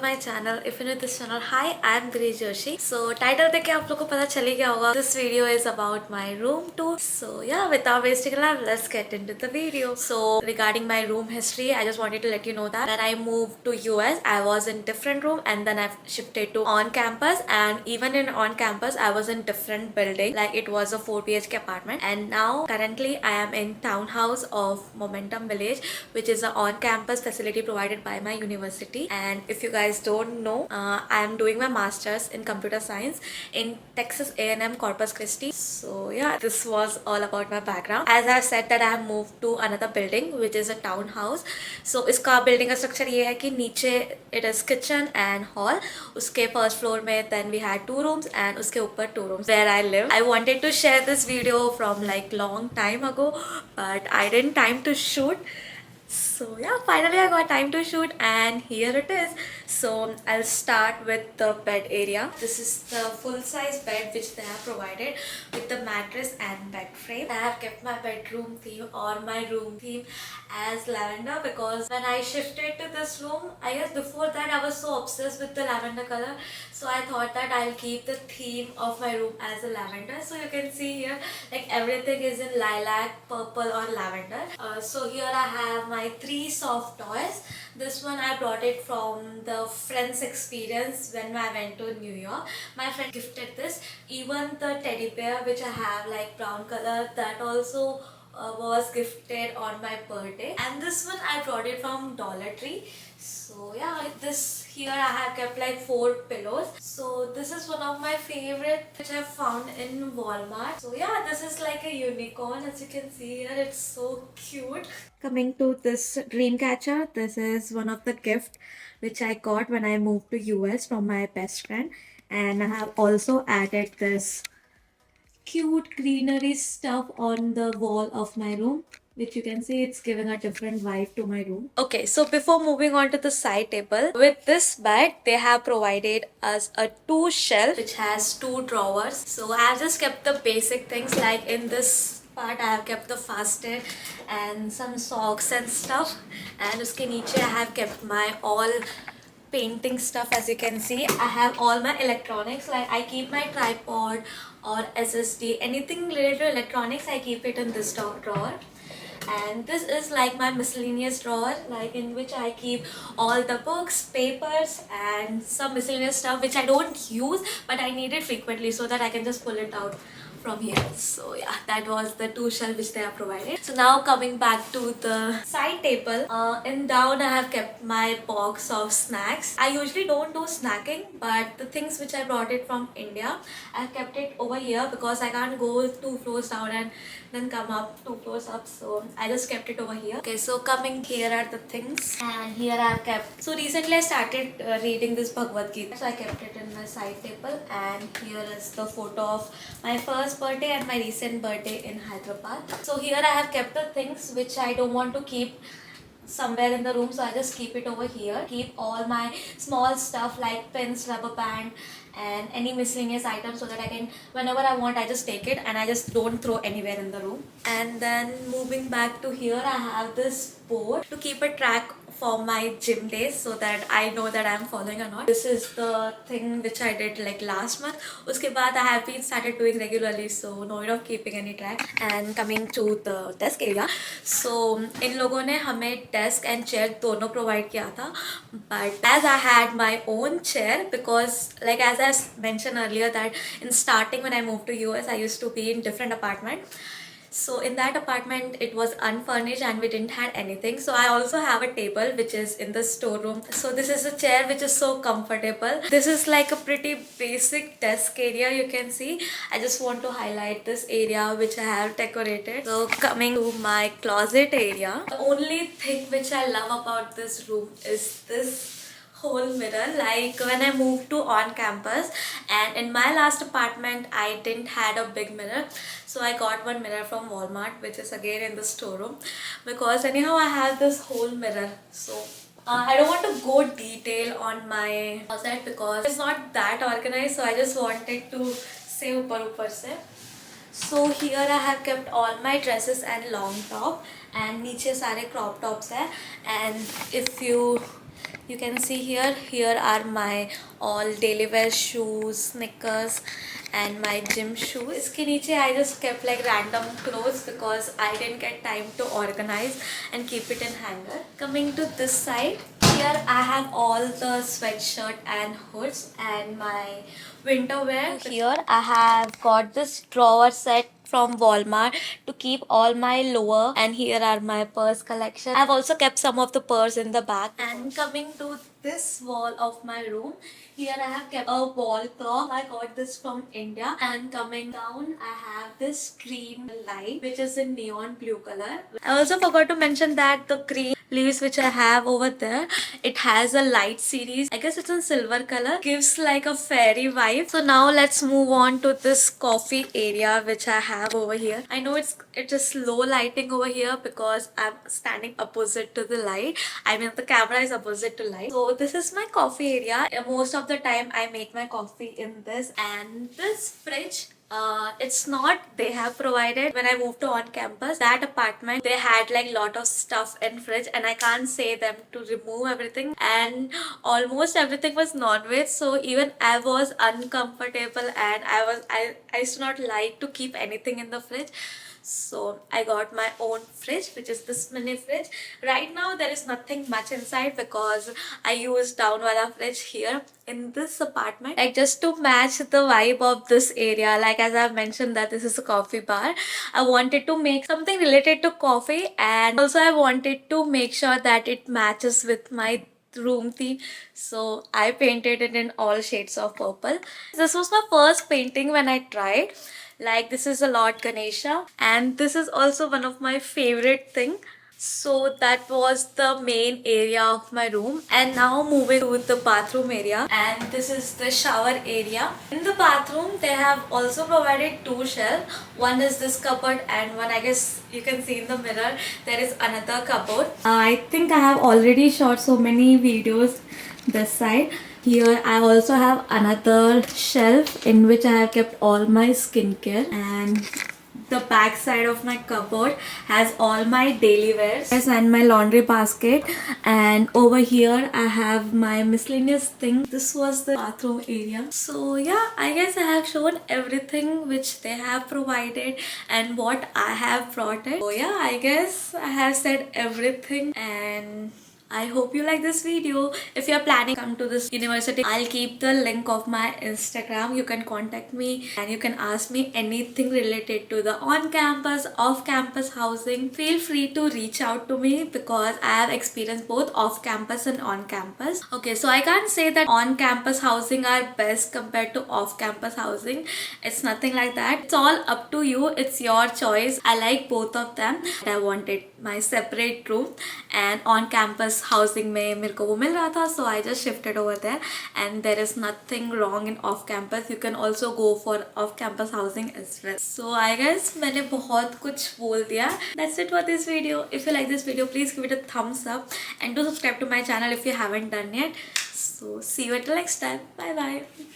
My channel if you know this channel hi I am Girish Joshi so title देख के आप लोगों को पता चल ही गया होगा this video is about my room tour so yeah without wasting time let's get into the video so regarding my room history I just wanted to let you know that when I moved to US I was in different room and then I've shifted to on campus and even in on campus I was in different building like it was a 4 BHK apartment and now currently I am in townhouse of Momentum Village which is a on campus facility provided by my university. And if you guys don't know, I am doing my masters in computer science in Texas A&M Corpus Christi. So yeah, this was all about my background. As I said that I have moved to another building which is a townhouse. So इसका building का structure ये है कि नीचे it is kitchen and hall. उसके first floor में then we had 2 rooms and उसके ऊपर 2 rooms where I live. I wanted to share this video from like long time ago but I didn't time to shoot. So yeah, finally I got time to shoot and here it is. So I'll start with the bed area. This is the full size bed which they have provided with the mattress and bed frame. I have kept my bedroom theme or my room theme as lavender because when I shifted to this room, I guess before that I was so obsessed with the lavender color, so I thought that I'll keep the theme of my room as a lavender. So you can see here like everything is in lilac, purple or lavender. So here I have my 3 soft toys. This one I brought it from the Friends experience when I went to New York. My friend gifted this. Even the teddy bear which I have like brown color, that also was gifted on my birthday. And this one I brought it from Dollar Tree. So yeah, this here I have kept like 4 pillows. So this is one of my favorite which I found in Walmart. So yeah, this is like a unicorn as you can see here. It's so cute. Coming to this dream catcher, this is one of the gift which I got when I moved to US from my best friend, and I have also added this cute greenery stuff on the wall of my room, which you can see it's giving a different vibe to my room. Okay, so before moving on to the side table, with this bed they have provided us a 2 shelf which has 2 drawers. So I have just kept the basic things, like in this part I have kept the fast aid and some socks and stuff, and uske niche I have kept my all painting stuff. As you can see, I have all my electronics, like I keep my tripod or SSD, anything related to electronics I keep it in this drawer. And this is like my miscellaneous drawer, like in which I keep all the books, papers and some miscellaneous stuff which I don't use but I need it frequently so that I can just pull it out from here. So yeah, that was the 2 shelf which they have provided. So now coming back to the side table, in down I have kept my box of snacks. I usually don't do snacking, but the things which I brought it from India, I have kept it over here because I can't go 2 floors down and then come up 2 floors up, so I just kept it over here. Okay, so coming here are the things, and here I have kept, so recently I started reading this Bhagavad Gita, so I kept it in my side table. And here is the photo of my first birthday and my recent birthday in Hyderabad. So here I have kept the things which I don't want to keep somewhere in the room, so I just keep it over here. Keep all my small stuff like pens, rubber band and any miscellaneous items so that I can, whenever I want, I just take it and I just don't throw anywhere in the room. And then moving back to here, I have this board to keep a track for my gym days so that I know that I'm following or not. This is the thing which I did like last month. Uske baad I have been started doing regularly, so no need of keeping any track. And coming to the desk area, so इन लोगों ने हमें desk and chair दोनों provide किया था, but as I had my own chair, because like as I mentioned earlier that in starting when I moved to US I used to be in different apartment. So in that apartment it was unfurnished and we didn't have anything, so I also have a table which is in the storeroom. So this is a chair which is so comfortable. This is like a pretty basic desk area, you can see. I just want to highlight this area which I have decorated. So coming to my closet area, the only thing which I love about this room is this whole mirror. Like when I moved to on campus and in my last apartment I didn't had a big mirror, so I got one mirror from Walmart which is again in the storeroom, because anyhow I have this whole mirror. So I don't want to go detail on my closet because it's not that organized, so I just wanted to say upar se. So here I have kept all my dresses and long top, and नीचे सारे crop tops है. And if you you can see here are my all daily wear shoes, sneakers and my gym shoes. इसके नीचे I just kept like random clothes because I didn't get time to organize and keep it in hanger. Coming to this side, here I have all the sweatshirt and hoods and my winter wear. Here I have got this drawer set from Walmart to keep all my lower, and here are my purse collection. I've also kept some of the purse in the back. And coming to this wall of my room, here I have kept a wall clock. I got this from India. And coming down, I have this screen light which is in neon blue color. I also forgot to mention that the green leaves which I have over there, it has a light series. I guess it's in silver color. Gives like a fairy vibe. So now let's move on to this coffee area which I have over here. I know it is low lighting over here because I'm standing opposite to the light. I mean the camera is opposite to light. So this is my coffee area. Most of the time I make my coffee in this. And this fridge, it's not they have provided. When I moved to on campus, that apartment, they had like lot of stuff in fridge and I can't say them to remove everything, and almost everything was non-veg, so even I was uncomfortable and I used to not like to keep anything in the fridge. So I got my own fridge, which is this mini fridge. Right now there is nothing much inside because I use downwala fridge here in this apartment, like just to match the vibe of this area. Like as I've mentioned that this is a coffee bar, I wanted to make something related to coffee, and also I wanted to make sure that it matches with my room theme, so I painted it in all shades of purple. This was my first painting when I tried. Like this is a Lord Ganesha, and this is also one of my favorite thing. So that was the main area of my room. And now moving to the bathroom area, and this is the shower area. In the bathroom they have also provided two shelves. One is this cupboard and one, I guess you can see in the mirror, there is another cupboard. I think I have already shot so many videos this side. Here I also have another shelf in which I have kept all my skincare, and the back side of my cupboard has all my daily wears and my laundry basket, and over here I have my miscellaneous thing. This was the bathroom area. So yeah, I guess I have shown everything which they have provided and what I have brought it. So yeah, I guess I have said everything, and I hope you like this video. If you are planning to come to this university, I'll keep the link of my Instagram. You can contact me and you can ask me anything related to the on-campus, off-campus housing. Feel free to reach out to me because I have experienced both off-campus and on-campus. Okay, so I can't say that on-campus housing are best compared to off-campus housing. It's nothing like that. It's all up to you. It's your choice. I like both of them. I wanted my separate room, and on-campus housing में मेरे को वो मिल रहा था, so I just shifted over there. And there is nothing wrong in off campus. You can also go for off campus housing as well. So I guess मैंने बहुत कुछ बोल दिया. That's it for this video. If you like this video, please give it a thumbs up and do subscribe to my channel if you haven't done yet. So see you until next time. Bye bye.